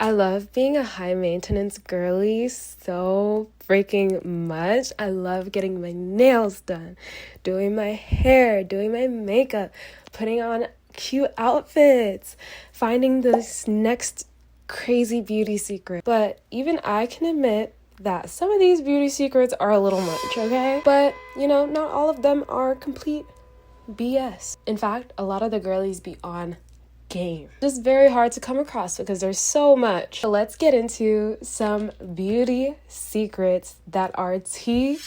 I love being a high maintenance girly so freaking much. I love getting my nails done, doing my hair, doing my makeup, putting on cute outfits, finding this next crazy beauty secret. But even I can admit that some of these beauty secrets are a little much, okay? But, not all of them are complete BS. In fact, a lot of the girlies be on game. Just very hard to come across because there's so much. So let's get into some beauty secrets that are tea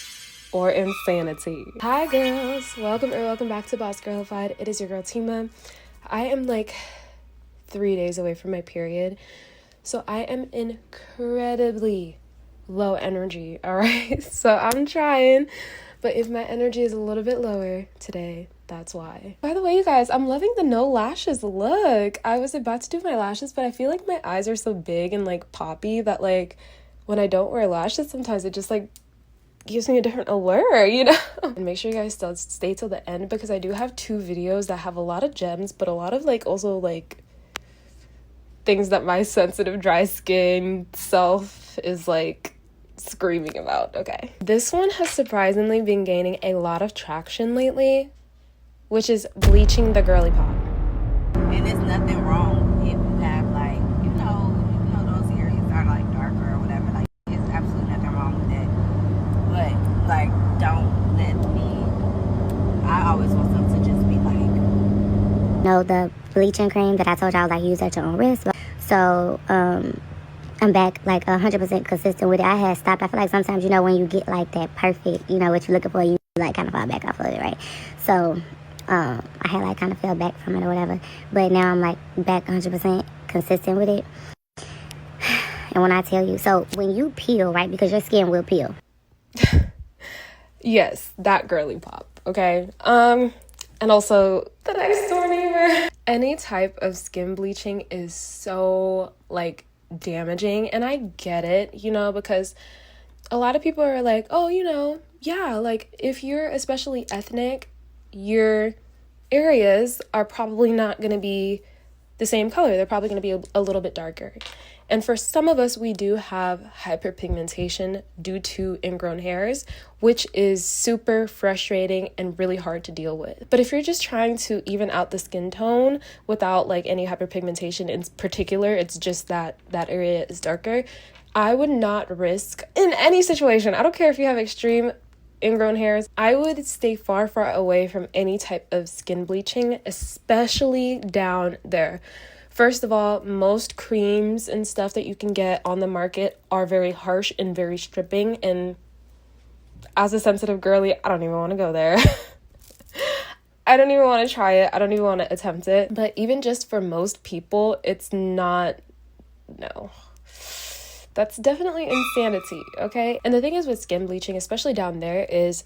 or insanity. Hi girls, welcome back to Boss Girlified. It is your girl Tima. I am like 3 days away from my period, so I am incredibly low energy, all right? So I'm trying, but if my energy is a little bit lower today, that's why. By the way, you guys, I'm loving the no lashes look. I was about to do my lashes, but I feel like my eyes are so big and like poppy that like when I don't wear lashes, sometimes it just like gives me a different allure, And make sure you guys still stay till the end because I do have 2 videos that have a lot of gems, but a lot of like also like things that my sensitive dry skin self is like screaming about, okay? This one has surprisingly been gaining a lot of traction lately, which is bleaching the girly pop. And there's nothing wrong if you have like, those areas are like darker or whatever. Like, there's absolutely nothing wrong with that. But like, don't let me. I always want them to just be like. The bleaching cream that I told y'all like use at your own risk. So I'm back like 100% consistent with it. I had stopped. I feel like sometimes when you get like that perfect, what you're looking for, you like kind of fall back off of it, right? So. I had like kind of fell back from it or whatever, but now I'm like back 100% consistent with it. And when I tell you, so when you peel, right, because your skin will peel. Yes, that girly pop, okay? And also the next door neighbor. Any type of skin bleaching is so like damaging, and I get it, because a lot of people are like, oh, yeah, like if you're especially ethnic, your areas are probably not going to be the same color. They're probably going to be a little bit darker. And for some of us, we do have hyperpigmentation due to ingrown hairs, which is super frustrating and really hard to deal with. But if you're just trying to even out the skin tone without like any hyperpigmentation in particular, it's just that area is darker, I would not risk in any situation. I don't care if you have extreme ingrown hairs, I would stay far away from any type of skin bleaching, especially down there. First of all, most creams and stuff that you can get on the market are very harsh and very stripping, and as a sensitive girly, I don't even want to go there. I don't even want to try it. I don't even want to attempt it. But even just for most people, it's not, no. That's definitely insanity, okay? And the thing is with skin bleaching, especially down there, is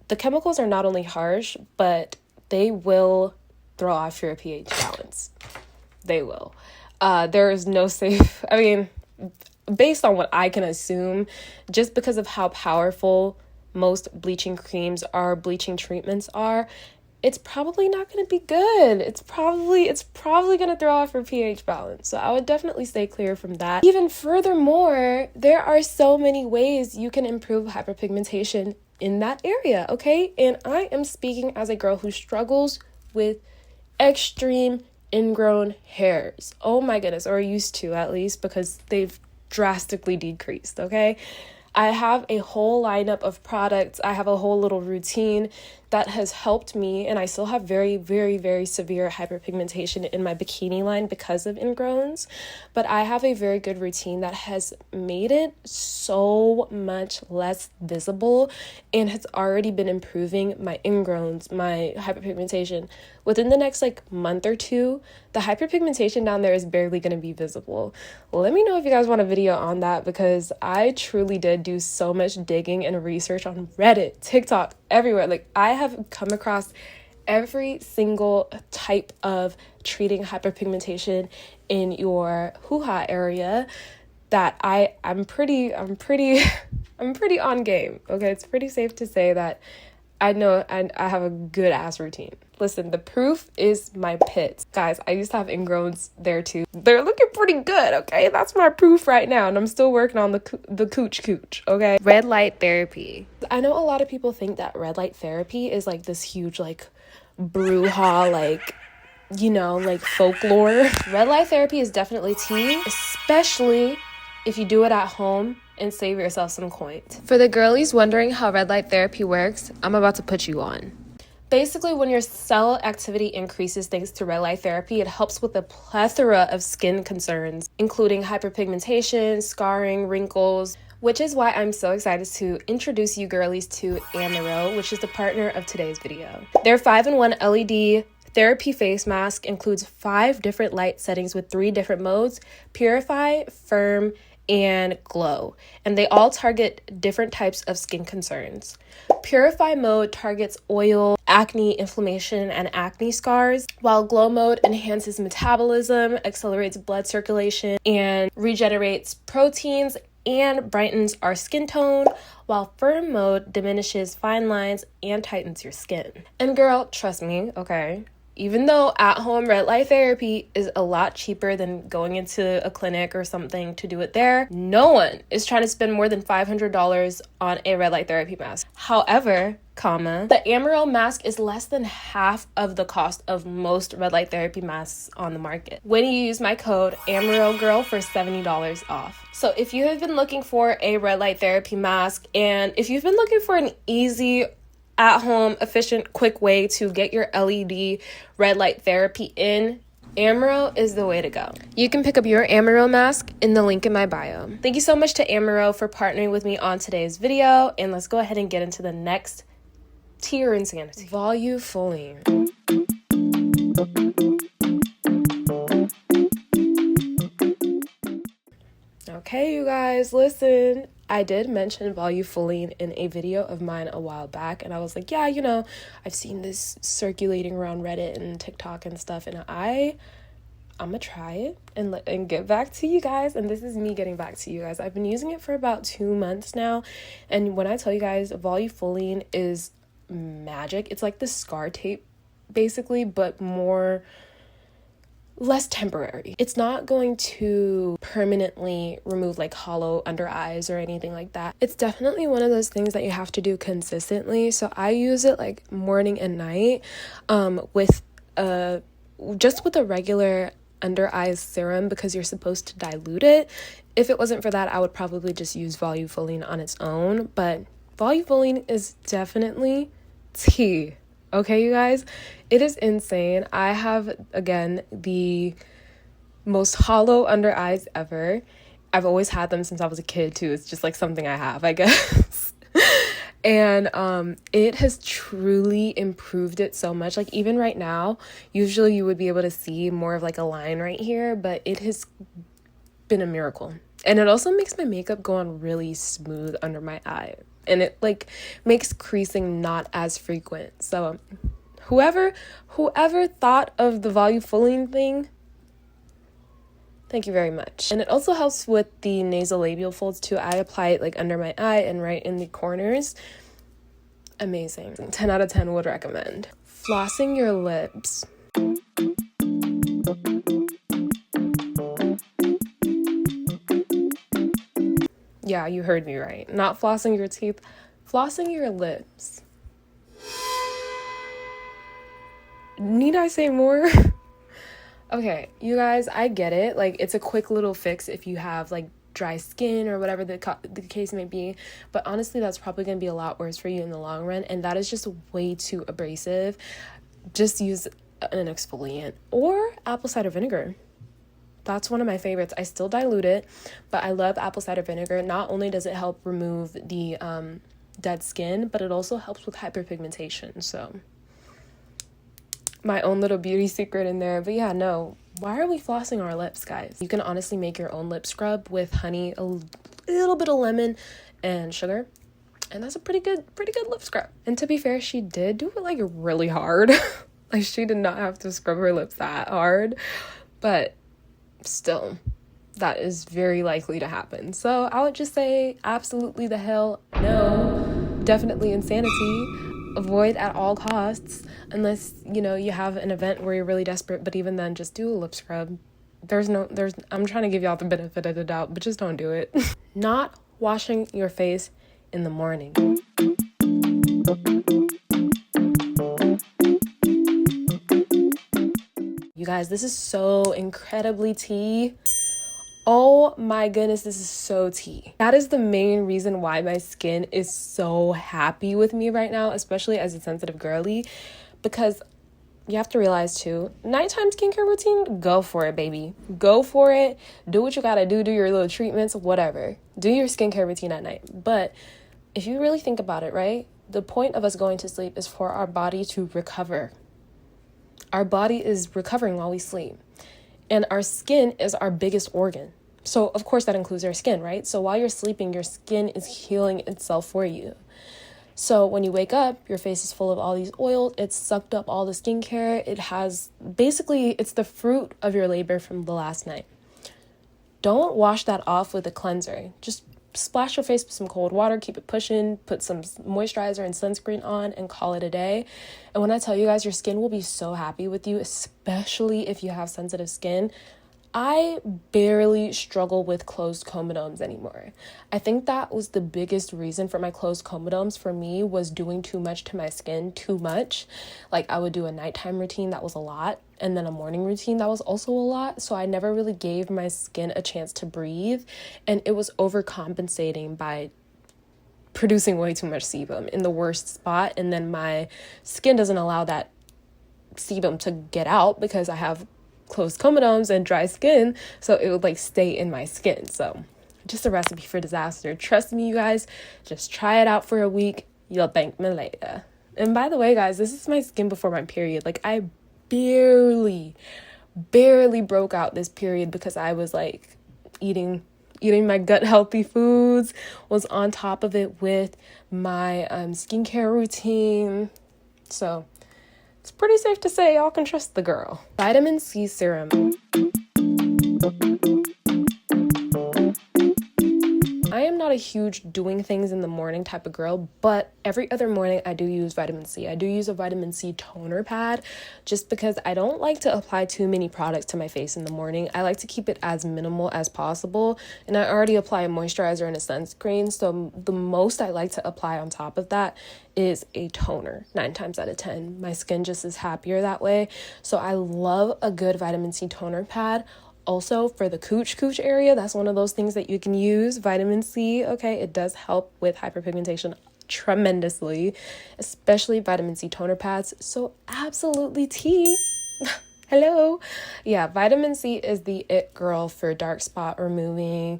the chemicals are not only harsh, but they will throw off your pH balance. They will. There is no safe, based on what I can assume, just because of how powerful most bleaching creams are, bleaching treatments are, it's probably not going to be good. It's probably going to throw off your pH balance. So I would definitely stay clear from that. Even furthermore, there are so many ways you can improve hyperpigmentation in that area, okay? And I am speaking as a girl who struggles with extreme ingrown hairs. Oh my goodness, or used to at least, because they've drastically decreased, okay? I have a whole lineup of products. I have a whole little routine that has helped me, and I still have very, very, very severe hyperpigmentation in my bikini line because of ingrowns, but I have a very good routine that has made it so much less visible and has already been improving my ingrowns, my hyperpigmentation. Within the next month or 2, the hyperpigmentation down there is barely going to be visible. Let me know if you guys want a video on that, because I truly did do so much digging and research on Reddit, TikTok, everywhere. I have come across every single type of treating hyperpigmentation in your hoo-ha area that I'm pretty I'm pretty on game. Okay, it's pretty safe to say that I know I have a good ass routine. Listen, the proof is my pits. Guys, I used to have ingrowns there too. They're looking pretty good, okay? That's my proof right now, and I'm still working on the cooch, okay? Red light therapy. I know a lot of people think that red light therapy is like this huge like brouhaha, like, you know, like folklore. Red light therapy is definitely tea, especially if you do it at home and save yourself some coins. For the girlies wondering how red light therapy works, I'm about to put you on. Basically, when your cell activity increases thanks to red light therapy, it helps with a plethora of skin concerns, including hyperpigmentation, scarring, wrinkles, which is why I'm so excited to introduce you girlies to Amaro, which is the partner of today's video. Their 5-in-1 LED therapy face mask includes 5 different light settings with 3 different modes: purify, firm, and glow, and they all target different types of skin concerns. Purify mode targets oil, acne, inflammation, and acne scars, while glow mode enhances metabolism, accelerates blood circulation, and regenerates proteins and brightens our skin tone, while firm mode diminishes fine lines and tightens your skin. And girl, trust me, okay, even though at-home red light therapy is a lot cheaper than going into a clinic or something to do it there, no one is trying to spend more than $500 on a red light therapy mask. However, the Amaro mask is less than half of the cost of most red light therapy masks on the market when you use my code AMAROGIRL for $70 off. So if you have been looking for a red light therapy mask, and if you've been looking for an easy, at-home, efficient, quick way to get your LED red light therapy in, Amaro is the way to go. You can pick up your Amaro mask in the link in my bio. Thank you so much to Amaro for partnering with me on today's video, and let's go ahead and get into the next tier insanity. Volufoline. Okay, you guys, listen. I did mention volufoline in a video of mine a while back, and I was like, yeah, you know, I've seen this circulating around Reddit and TikTok and stuff, and I'm gonna try it and get back to you guys. And this is me getting back to you guys. I've been using it for about 2 months now, and when I tell you guys, volufoline is magic. It's like the scar tape, basically, but less temporary. It's not going to permanently remove like hollow under eyes or anything like that. It's definitely one of those things that you have to do consistently. So I use it like morning and night with a regular under eyes serum, because you're supposed to dilute it. If it wasn't for that, I would probably just use volufoline on its own, but volufoline is definitely tea. Okay, you guys, it is insane. I have, again, the most hollow under eyes ever. I've always had them since I was a kid, too. It's just like something I have, I guess. And it has truly improved it so much. Like, even right now, usually you would be able to see more of like a line right here, but it has been a miracle. And it also makes my makeup go on really smooth under my eye. And it like makes creasing not as frequent. So whoever thought of the volufoline thing, thank you very much. And it also helps with the nasolabial folds too. I apply it like under my eye and right in the corners. Amazing. 10 out of 10 would recommend. Flossing your lips. Yeah, you heard me right. Not flossing your teeth, flossing your lips. Need I say more? Okay, you guys, I get it. Like, it's a quick little fix if you have like dry skin or whatever the case may be. But honestly, that's probably going to be a lot worse for you in the long run. And that is just way too abrasive. Just use an exfoliant or apple cider vinegar. That's one of my favorites. I still dilute it, but I love apple cider vinegar. Not only does it help remove the dead skin, but it also helps with hyperpigmentation. So my own little beauty secret in there. But yeah, no, why are we flossing our lips, guys? You can honestly make your own lip scrub with honey, a little bit of lemon, and sugar. And that's a pretty good lip scrub. And to be fair, she did do it like really hard. Like, she did not have to scrub her lips that hard, but still, that is very likely to happen. So I would just say absolutely the hell no. Definitely insanity. avoid at all costs, unless, you know, you have an event where you're really desperate. But even then, just do a lip scrub. I'm trying to give y'all the benefit of the doubt, but just don't do it. Not washing your face in the morning. You guys, this is so incredibly tea. Oh my goodness, this is so tea. That is the main reason why my skin is so happy with me right now, especially as a sensitive girly, because you have to realize too, nighttime skincare routine, go for it, baby. Go for it. Do what you gotta do. Do your little treatments, whatever. Do your skincare routine at night. But if you really think about it, right? The point of us going to sleep is for our body to recover. Our body is recovering while we sleep. And our skin is our biggest organ. So, of course, that includes our skin, right? So while you're sleeping, your skin is healing itself for you. So when you wake up, your face is full of all these oils. It's sucked up all the skincare. It's the fruit of your labor from the last night. Don't wash that off with a cleanser. Just splash your face with some cold water, keep it pushing, put some moisturizer and sunscreen on, and call it a day. And when I tell you guys, your skin will be so happy with you, especially if you have sensitive skin. I barely struggle with closed comedones anymore. I think that was the biggest reason for my closed comedones for me, was doing too much to my skin, too much. Like, I would do a nighttime routine that was a lot, and then a morning routine that was also a lot. So I never really gave my skin a chance to breathe, and it was overcompensating by producing way too much sebum in the worst spot. And then my skin doesn't allow that sebum to get out because I have closed comedones and dry skin, so it would like stay in my skin. So just a recipe for disaster. Trust me, you guys, just try it out for a week. You'll thank me later. And by the way, guys, this is my skin before my period. Like, I barely broke out this period because I was like eating my gut healthy foods, was on top of it with my skincare routine. So it's pretty safe to say y'all can trust the girl. Vitamin C serum. I am not a huge doing things in the morning type of girl, but every other morning I do use vitamin C. I do use a vitamin C toner pad just because I don't like to apply too many products to my face in the morning. I like to keep it as minimal as possible, and I already apply a moisturizer and a sunscreen, so the most I like to apply on top of that is a toner. 9 times out of 10, my skin just is happier that way. So I love a good vitamin C toner pad. Also, for the cooch area, that's one of those things that you can use, vitamin C. Okay, it does help with hyperpigmentation tremendously, especially vitamin C toner pads. So absolutely tea. Hello. Yeah, vitamin C is the it girl for dark spot removing,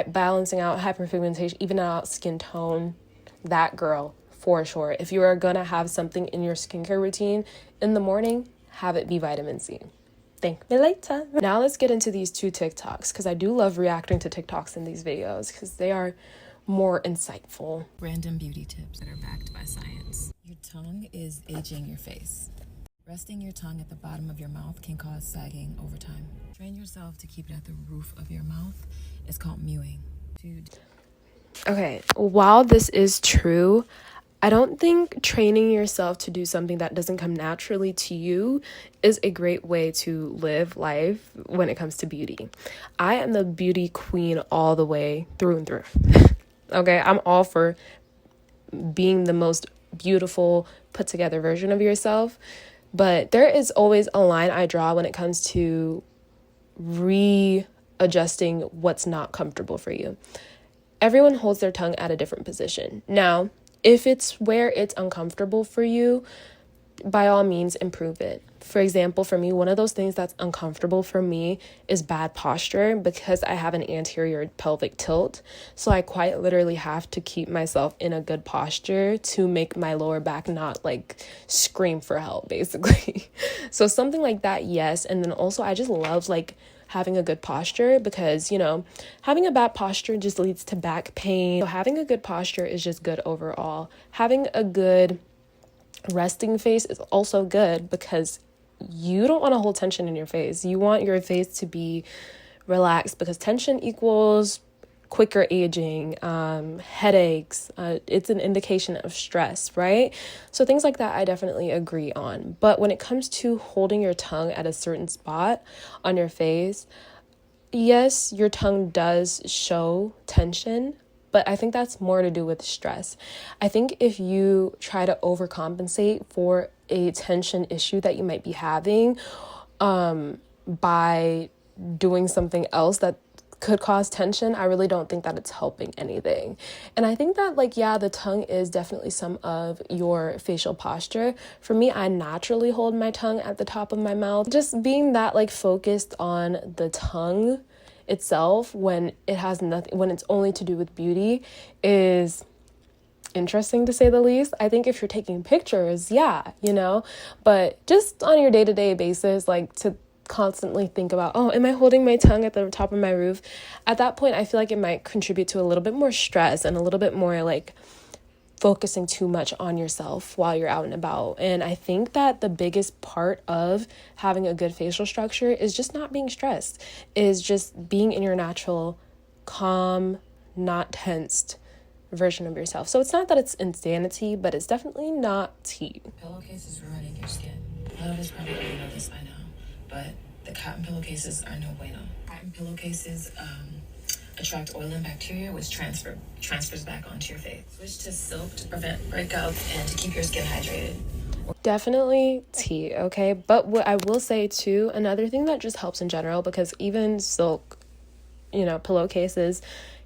balancing out hyperpigmentation, even out skin tone. That girl for sure. If you are gonna have something in your skincare routine in the morning, have it be vitamin C. Thank me later. Now let's get into these 2 TikToks, because I do love reacting to TikToks in these videos because they are more insightful. Random beauty tips that are backed by science. Your tongue is aging your face. Resting your tongue at the bottom of your mouth can cause sagging over time. Train yourself to keep it at the roof of your mouth. It's called mewing. Okay, while this is true, I don't think training yourself to do something that doesn't come naturally to you is a great way to live life when it comes to beauty. I am the beauty queen all the way through and through. Okay, I'm all for being the most beautiful, put together version of yourself. But there is always a line I draw when it comes to readjusting what's not comfortable for you. Everyone holds their tongue at a different position. Now, if it's where it's uncomfortable for you, by all means, improve it. For example, for me, one of those things that's uncomfortable for me is bad posture because I have an anterior pelvic tilt. So I quite literally have to keep myself in a good posture to make my lower back not like scream for help, basically. So something like that, yes. And then also I just love like having a good posture because, you know, having a bad posture just leads to back pain. So having a good posture is just good overall. Having a good resting face is also good because you don't want to hold tension in your face. You want your face to be relaxed because tension equals quicker aging, headaches. It's an indication of stress, right? So things like that I definitely agree on. But when it comes to holding your tongue at a certain spot on your face, yes, your tongue does show tension, but I think that's more to do with stress. I think if you try to overcompensate for a tension issue that you might be having by doing something else that could cause tension, I really don't think that it's helping anything. And I think that, like, yeah, the tongue is definitely some of your facial posture. For me, I naturally hold my tongue at the top of my mouth. Just being that, like, focused on the tongue itself when it has nothing, when it's only to do with beauty, is interesting to say the least. I think if you're taking pictures, yeah, you know, but just on your day-to-day basis, like, to constantly think about, oh, am I holding my tongue at the top of my roof? At that point, I feel like it might contribute to a little bit more stress and a little bit more like focusing too much on yourself while you're out and about. And I think that the biggest part of having a good facial structure is just not being stressed, is just being in your natural, calm, not tensed version of yourself. So it's not that it's insanity, but it's definitely not tea. Pillowcases ruining your skin. A lot of us probably already know this by now, but the cotton pillowcases are no bueno. Cotton pillowcases attract oil and bacteria, which transfers back onto your face. Switch to silk to prevent breakouts and to keep your skin hydrated. Definitely tea, okay? But what I will say too, another thing that just helps in general, because even silk, you know, pillowcases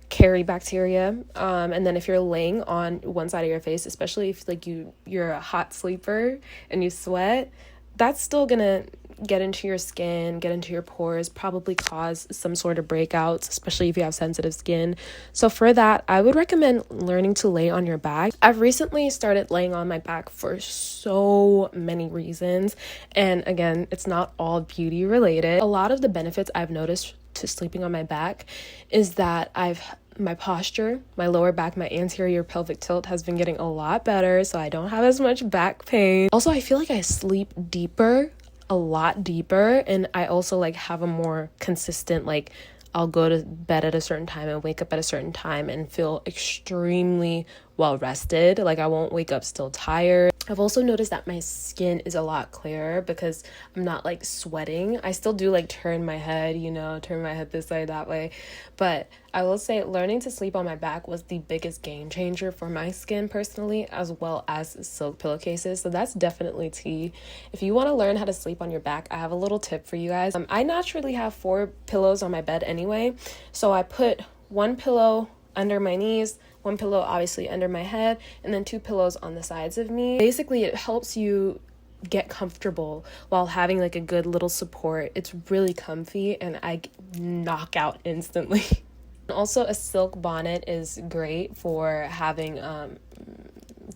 carry bacteria, and then if you're laying on one side of your face, especially if like you're a hot sleeper and you sweat, that's still gonna get into your skin, get into your pores, probably cause some sort of breakouts, especially if you have sensitive skin. So for that, I would recommend learning to lay on your back. I've recently started laying on my back for so many reasons, and again, it's not all beauty related. A lot of the benefits I've noticed to sleeping on my back is that my posture, my lower back, my anterior pelvic tilt has been getting a lot better, so I don't have as much back pain. Also, I feel like I sleep deeper, a lot deeper, and I also like have a more consistent, like, I'll go to bed at a certain time and wake up at a certain time and feel extremely well rested. Like, I won't wake up still tired. I've also noticed that my skin is a lot clearer because I'm not like sweating. I still do like turn my head this way, that way. But I will say learning to sleep on my back was the biggest game changer for my skin personally, as well as silk pillowcases. So that's definitely tea. If you want to learn how to sleep on your back, I have a little tip for you guys. I naturally have 4 pillows on my bed anyway. So I put 1 pillow under my knees, 1 pillow obviously under my head, and then 2 pillows on the sides of me. Basically, it helps you get comfortable while having like a good little support. It's really comfy and I knock out instantly. Also, a silk bonnet is great for having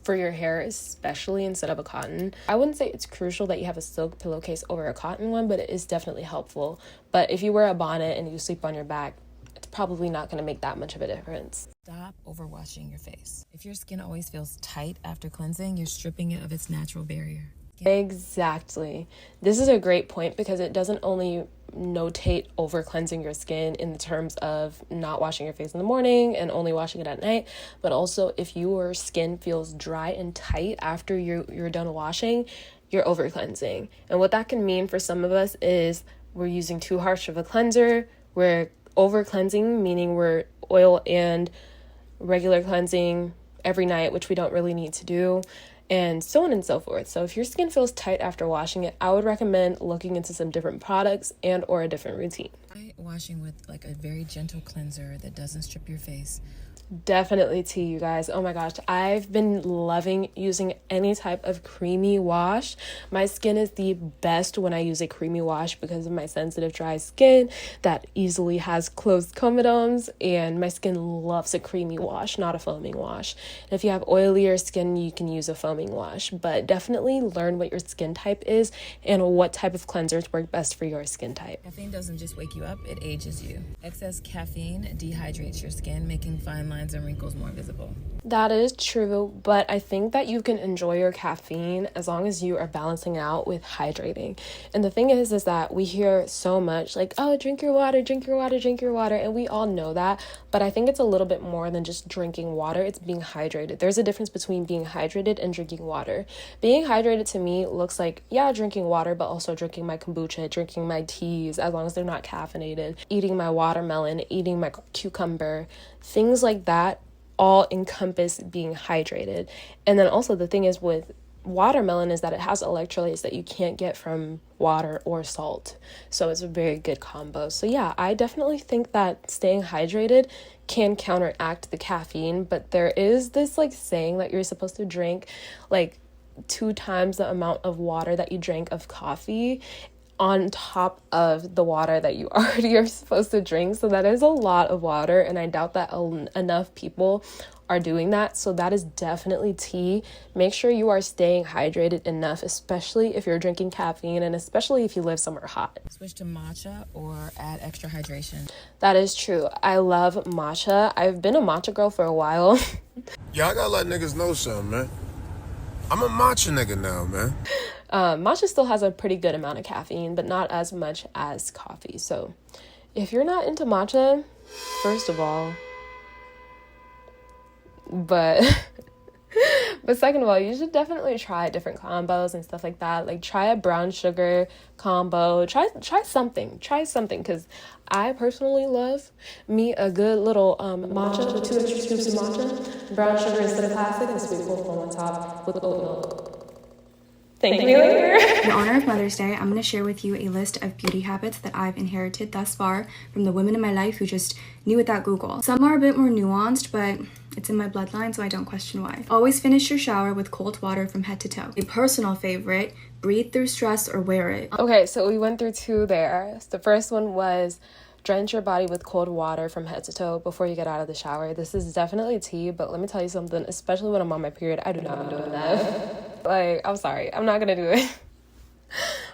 for your hair, especially, instead of a cotton. I wouldn't say it's crucial that you have a silk pillowcase over a cotton one, but it is definitely helpful. But if you wear a bonnet and you sleep on your back, it's probably not going to make that much of a difference. Stop overwashing your face. If your skin always feels tight after cleansing, you're stripping it of its natural barrier. Exactly. This is a great point because it doesn't only notate over cleansing your skin in the terms of not washing your face in the morning and only washing it at night, but also if your skin feels dry and tight after you're done washing, you're over cleansing. And what that can mean for some of us is we're using too harsh of a cleanser, we're over cleansing, meaning we're oil and regular cleansing every night, which we don't really need to do, and so on and so forth. So if your skin feels tight after washing it, I would recommend looking into some different products and or a different routine. Washing with like a very gentle cleanser that doesn't strip your face. Definitely tea, you guys. Oh my gosh, I've been loving using any type of creamy wash. My skin is the best when I use a creamy wash because of my sensitive dry skin that easily has closed comedones, and my skin loves a creamy wash, not a foaming wash. And if you have oilier skin, you can use a foaming wash, but definitely learn what your skin type is and what type of cleansers work best for your skin type. Caffeine doesn't just wake you up, it ages you. Excess caffeine dehydrates your skin, making fine lines and wrinkles more visible. That is true, but I think that you can enjoy your caffeine as long as you are balancing out with hydrating. And the thing is that we hear so much like, oh, drink your water, drink your water, drink your water. And we all know that, but I think it's a little bit more than just drinking water. It's being hydrated. There's a difference between being hydrated and drinking water. Being hydrated to me looks like, yeah, drinking water, but also drinking my kombucha, drinking my teas, as long as they're not caffeinated, eating my watermelon, eating my cucumber, things like that all encompass being hydrated. And then also the thing is with watermelon is that it has electrolytes that you can't get from water or salt. So it's a very good combo. So yeah, I definitely think that staying hydrated can counteract the caffeine, but there is this like saying that you're supposed to drink like 2 times the amount of water that you drank of coffee on top of the water that you already are supposed to drink. So that is a lot of water, and I doubt that enough people are doing that. So that is definitely tea. Make sure you are staying hydrated enough, especially if you're drinking caffeine and especially if you live somewhere hot. Switch to matcha or add extra hydration. That is true. I love matcha. I've been a matcha girl for a while. Yeah, I gotta let niggas know something, man. I'm a matcha nigga now, man. Matcha still has a pretty good amount of caffeine, but not as much as coffee. So if you're not into matcha, first of all, but second of all, you should definitely try different combos and stuff like that. Like try a brown sugar combo, try something, because I personally love me a good little matcha with 2 extra scoops of matcha, brown sugar instead of classic, and sweet volufoline on top with oat milk. Thank you. In honor of Mother's Day, I'm going to share with you a list of beauty habits that I've inherited thus far from the women in my life who just knew without Google. Some are a bit more nuanced, but it's in my bloodline, so I don't question why. Always finish your shower with cold water from head to toe. A personal favorite, breathe through stress or wear it. Okay, so we went through 2 there. The first one was drench your body with cold water from head to toe before you get out of the shower. This is definitely tea, but let me tell you something, especially when I'm on my period, I do not be doing that. Like, I'm sorry, I'm not gonna do it.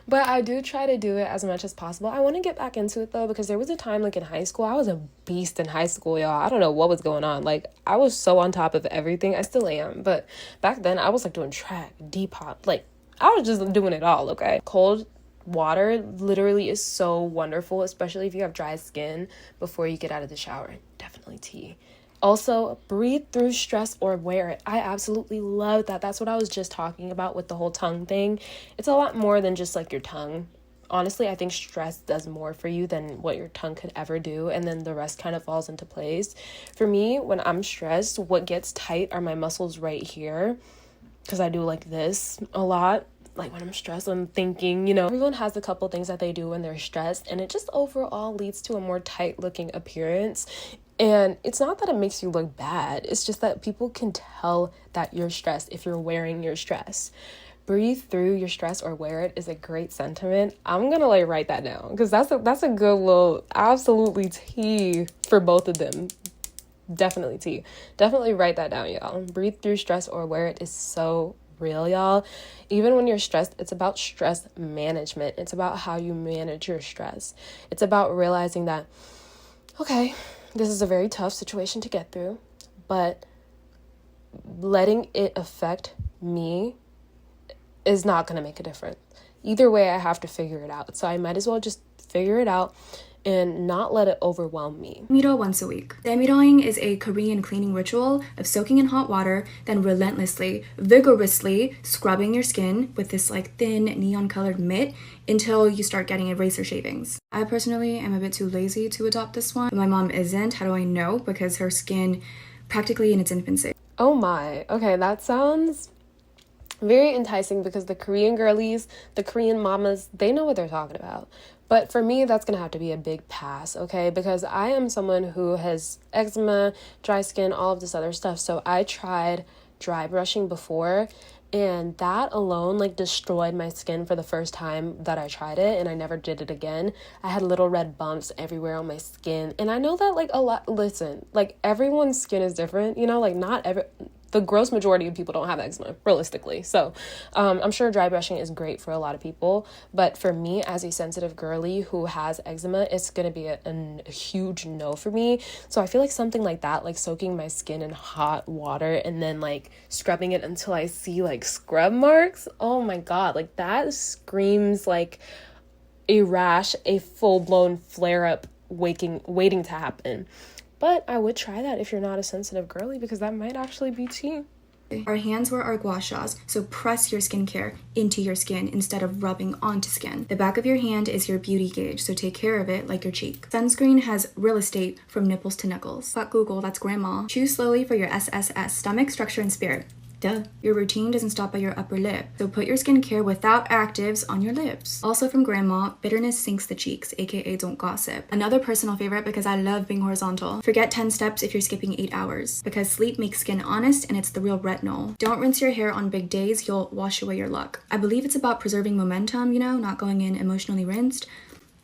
But I do try to do it as much as possible. I want to get back into it though, because there was a time like in high school, I was a beast in high school, y'all. I don't know what was going on. Like, I was so on top of everything. I still am, but back then I was like doing track, Depop, like I was just doing it all, okay? Cold water literally is so wonderful, especially if you have dry skin before you get out of the shower. Definitely tea. Also, breathe through stress or wear it. I absolutely love that. That's what I was just talking about with the whole tongue thing. It's a lot more than just like your tongue. Honestly, I think stress does more for you than what your tongue could ever do, and then the rest kind of falls into place. For me, when I'm stressed, what gets tight are my muscles right here, because I do like this a lot. Like when I'm stressed, I'm thinking, you know, everyone has a couple things that they do when they're stressed, and it just overall leads to a more tight looking appearance. And it's not that it makes you look bad. It's just that people can tell that you're stressed if you're wearing your stress. Breathe through your stress or wear it is a great sentiment. I'm gonna like write that down, because that's a good little absolutely tea for both of them. Definitely tea. Definitely write that down, y'all. Breathe through stress or wear it is so real, y'all. Even when you're stressed, it's about stress management. It's about how you manage your stress. It's about realizing that, okay, this is a very tough situation to get through, but letting it affect me is not going to make a difference. Either way, I have to figure it out. So I might as well just figure it out and not let it overwhelm me. Mido once a week. Midoing is a Korean cleaning ritual of soaking in hot water, then relentlessly, vigorously scrubbing your skin with this like thin neon colored mitt until you start getting eraser shavings. I personally am a bit too lazy to adopt this one. My mom isn't. How do I know? Because her skin practically in its infancy. Oh my. Okay, that sounds very enticing, because the Korean girlies, the Korean mamas, they know what they're talking about. But for me, that's going to have to be a big pass, okay? Because I am someone who has eczema, dry skin, all of this other stuff. So I tried dry brushing before, and that alone like destroyed my skin for the first time that I tried it, and I never did it again. I had little red bumps everywhere on my skin. And I know that like a lot, listen, like everyone's skin is different, you know, like not every, the gross majority of people don't have eczema, realistically. So I'm sure dry brushing is great for a lot of people, but for me as a sensitive girly who has eczema, it's gonna be a huge no for me. So I feel like something like that, like soaking my skin in hot water and then like scrubbing it until I see like scrub marks, oh my god, like that screams like a rash, a full-blown flare-up waiting to happen. But I would try that if you're not a sensitive girly, because that might actually be tea. Our hands were our gua shas, so press your skincare into your skin instead of rubbing onto skin. The back of your hand is your beauty gauge, so take care of it like your cheek. Sunscreen has real estate from nipples to knuckles. Fuck Google, that's grandma. Choose slowly for your SSS, stomach, structure, and spirit. Duh. Your routine doesn't stop at your upper lip, so put your skincare without actives on your lips. Also from grandma, bitterness sinks the cheeks, aka don't gossip. Another personal favorite because I love being horizontal. Forget 10 steps if you're skipping 8 hours, because sleep makes skin honest and it's the real retinol. Don't rinse your hair on big days, you'll wash away your luck. I believe it's about preserving momentum, you know, not going in emotionally rinsed.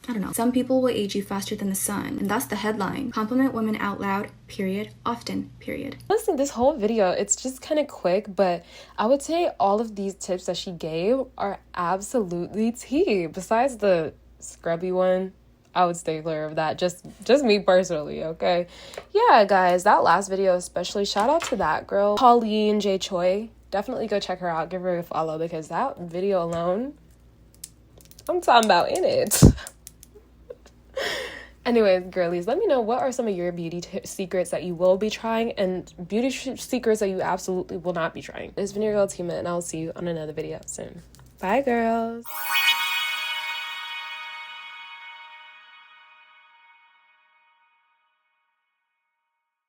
I don't know. Some people will age you faster than the sun, and that's the headline. Compliment women out loud, period, often, period. Listen, this whole video, it's just kind of quick, but I would say all of these tips that she gave are absolutely tea. Besides the scrubby one, I would stay clear of that. Just me personally, okay? Yeah, guys, that last video especially, shout out to that girl, Pauline J. Choi. Definitely go check her out, give her a follow, because that video alone, I'm talking about in it. Anyways, girlies, let me know what are some of your beauty secrets that you will be trying and beauty secrets that you absolutely will not be trying. This has been your girl Tima, and I'll see you on another video soon. Bye, girls.